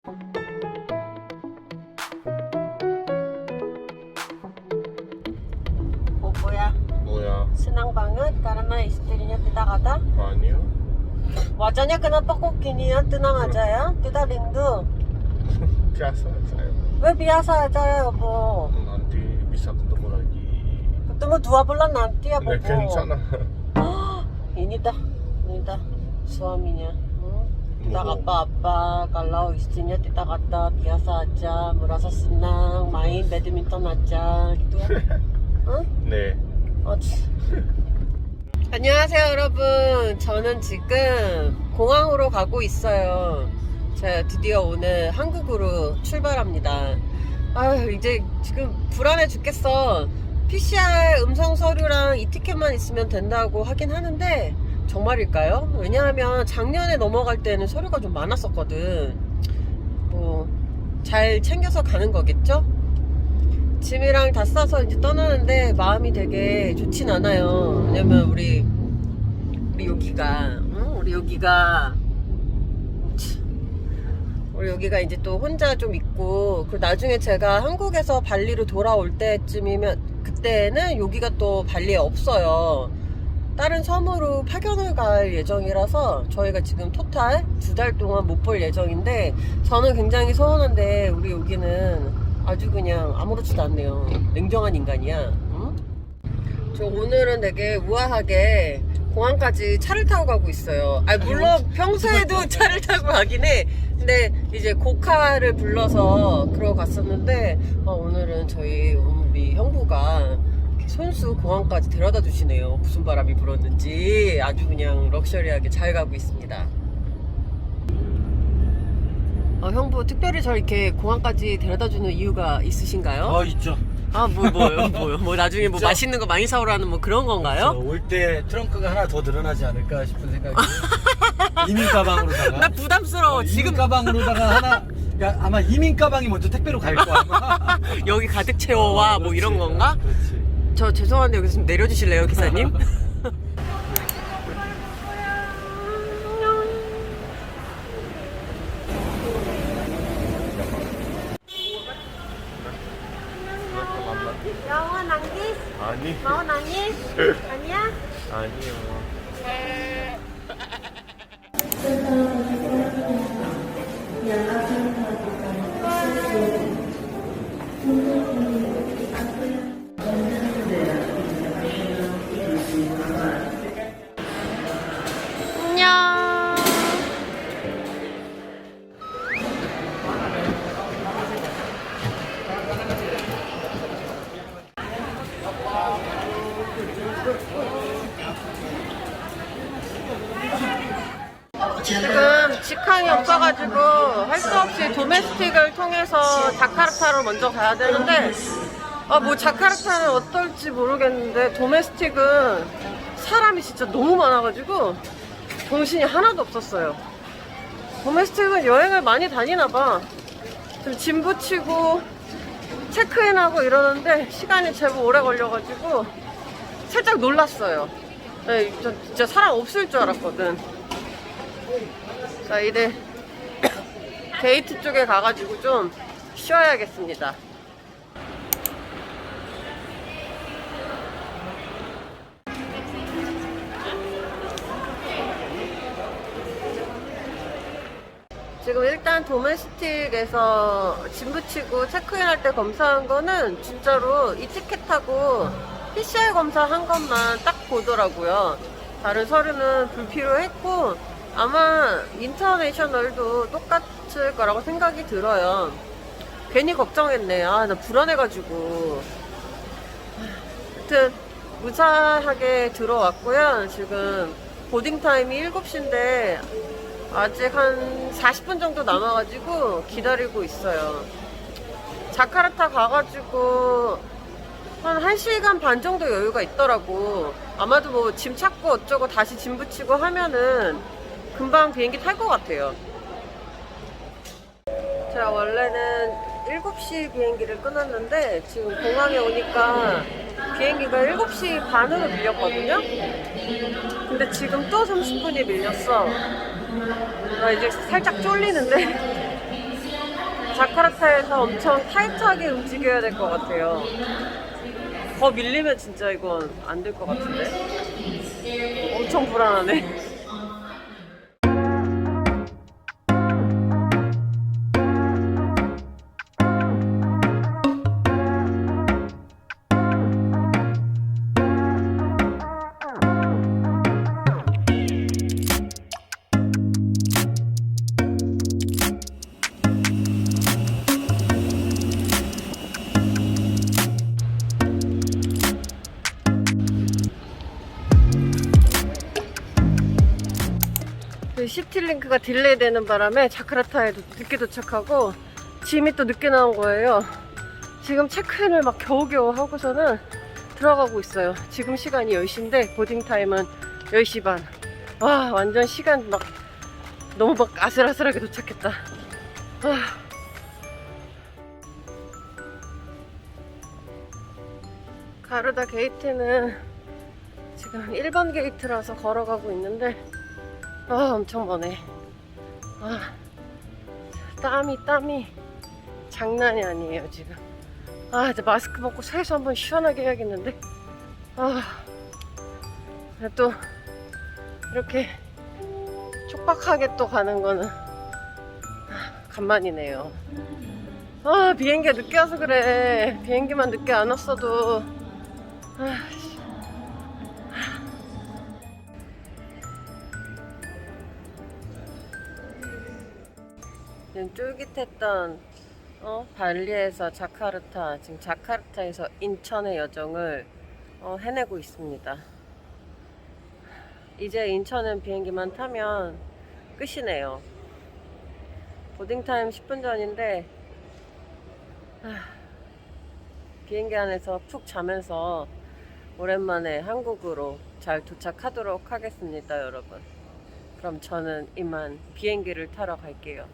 뭐야? 뭐야? Senang banget karena istrinya kita kata 아니요. wajahnya kenapa kok gini ya? Tenang aja ya, kita rindu. biasa saya. 왜 biasa aja ya, 여보? nanti bisa ketemu lagi. Ketemu 2 bulan nanti ya, 네, bobo. 괜찮아. ini dah suaminya. Kita Oh. apa-apa kalau istrinya kita kata biasa aja, merasa senang, main badminton aja gitu ya. 응? 네. 안녕하세요 여러분, 저는 지금 공항으로 가고 있어요. 제가 드디어 오늘 한국으로 출발합니다. 아유, 이제 지금 불안해 죽겠어. PCR 음성 서류랑 이 티켓만 있으면 된다고 하긴 하는데 정말일까요? 왜냐하면 작년에 넘어갈 때는 서류가 좀 많았었거든. 뭐 잘 챙겨서 가는 거겠죠? 짐이랑 다 싸서 이제 떠나는데 마음이 되게 좋진 않아요. 왜냐면 우리 여기가 이제 또 혼자 좀 있고, 그리고 나중에 제가 한국에서 발리로 돌아올 때쯤이면 그때는 여기가 또 발리에 없어요. 다른 섬으로 파견을 갈 예정이라서 저희가 지금 토탈 2달 동안 못 볼 예정인데, 저는 굉장히 서운한데 우리 여기는 아주 그냥 아무렇지도 않네요. 냉정한 인간이야. 응? 저 오늘은 되게 우아하게 공항까지 차를 타고 가고 있어요. 아, 물론 평소에도 차를 타고 가긴 해. 근데 이제 고카를 불러서 그러고 갔었는데, 오늘은 우리 형부가 손수 공항까지 데려다 주시네요. 무슨 바람이 불었는지 아주 그냥 럭셔리하게 잘 가고 있습니다. 형부 특별히 저 이렇게 공항까지 데려다 주는 이유가 있으신가요? 있죠. 뭐요? 뭐 나중에 뭐 있죠. 맛있는 거 많이 사오라는 뭐 그런 건가요? 올 때 트렁크가 하나 더 늘어나지 않을까 싶은 생각이. 이민 가방으로다가. 나 부담스러워. 이민 지금 가방으로다가 하나. 그러니까 아마 이민 가방이 먼저 택배로 갈 거야. 아마. 여기 가득 채워와 뭐 이런 그렇지. 건가? 그렇지. 저 죄송한데 여기서 좀 내려주실래요, 기사님? 영아 nangis? 아니. mau nangis? 아니야? 아니요. 안녕. 지금 직항이 없어가지고 할 수 없이 도메스틱을 통해서 자카르타로 먼저 가야 되는데, 뭐 자카르타는 어떨지 모르겠는데 도메스틱은 사람이 진짜 너무 많아가지고 정신이 하나도 없었어요. 도메스틱은 여행을 많이 다니나봐. 좀 짐 붙이고 체크인하고 이러는데 시간이 제법 오래 걸려가지고 살짝 놀랐어요. 네, 진짜 사람 없을 줄 알았거든. 자, 이제 게이트 쪽에 가가지고 좀 쉬어야겠습니다. 지금 일단 도메스틱에서 짐 붙이고 체크인할 때 검사한 거는 진짜로 이 티켓하고 PCR 검사한 것만 딱 보더라고요. 다른 서류는 불필요했고, 아마 인터내셔널도 똑같을 거라고 생각이 들어요. 괜히 걱정했네. 나 불안해가지고. 하여튼 무사하게 들어왔고요. 지금 보딩 타임이 7시인데 아직 한 40분 정도 남아가지고 기다리고 있어요. 자카르타 가가지고 한 1시간 반 정도 여유가 있더라고. 아마도 뭐 짐 찾고 어쩌고 다시 짐 붙이고 하면은 금방 비행기 탈 것 같아요. 제가 원래는 7시 비행기를 끊었는데 지금 공항에 오니까 비행기가 7시 반으로 밀렸거든요. 근데 지금 또 30분이 밀렸어. 나 이제 살짝 쫄리는데 자카르타에서 엄청 타이트하게 움직여야 될 것 같아요. 더 밀리면 진짜 이건 안 될 것 같은데. 엄청 불안하네. 그 시티링크가 딜레이 되는 바람에 자카르타에도 늦게 도착하고 짐이 또 늦게 나온 거예요. 지금 체크인을 막 겨우겨우 하고서는 들어가고 있어요. 지금 시간이 10시인데 보딩 타임은 10시 반. 와, 완전 시간 막 너무 막 아슬아슬하게 도착했다. 와. 가르다 게이트는 지금 1번 게이트라서 걸어가고 있는데 엄청 머네. 땀이 장난이 아니에요 지금. 이제 마스크 벗고 세수 한번 시원하게 해야겠는데. 또 이렇게 촉박하게 또 가는 거는 간만이네요. 비행기가 늦게 와서 그래. 비행기만 늦게 안 왔어도 쫄깃했던 발리에서 자카르타, 지금 자카르타에서 인천의 여정을 해내고 있습니다. 이제 인천은 비행기만 타면 끝이네요. 보딩타임 10분 전인데 비행기 안에서 푹 자면서 오랜만에 한국으로 잘 도착하도록 하겠습니다, 여러분. 그럼 저는 이만 비행기를 타러 갈게요.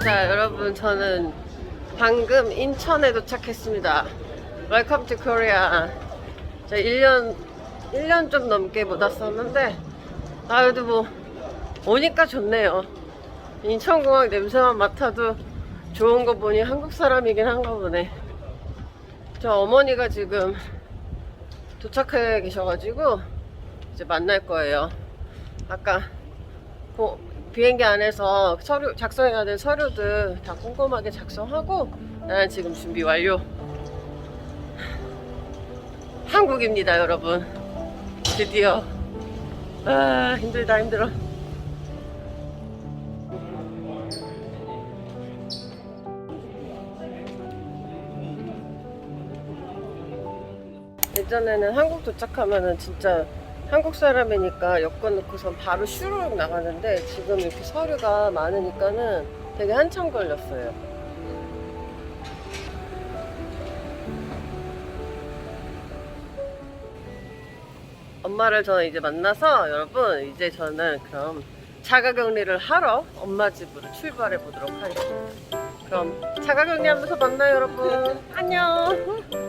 자, 여러분, 저는 방금 인천에 도착했습니다. Welcome to Korea. 저 1년 좀 넘게 못 왔었는데, 그래도 뭐, 오니까 좋네요. 인천공항 냄새만 맡아도 좋은 거 보니 한국 사람이긴 한가 보네. 저 어머니가 지금 도착해 계셔가지고, 이제 만날 거예요. 아까, 비행기 안에서 작성해야 될 서류들 다 꼼꼼하게 작성하고 나는 지금 준비 완료. 한국입니다, 여러분. 드디어. 힘들다, 힘들어. 예전에는 한국 도착하면은 진짜 한국 사람이니까 여권 넣고선 바로 슈르륵 나가는데 지금 이렇게 서류가 많으니까는 되게 한참 걸렸어요. 엄마를 저는 이제 만나서 여러분 이제 저는 그럼 자가격리를 하러 엄마 집으로 출발해 보도록 하겠습니다. 그럼 자가격리하면서 만나요, 여러분. 안녕.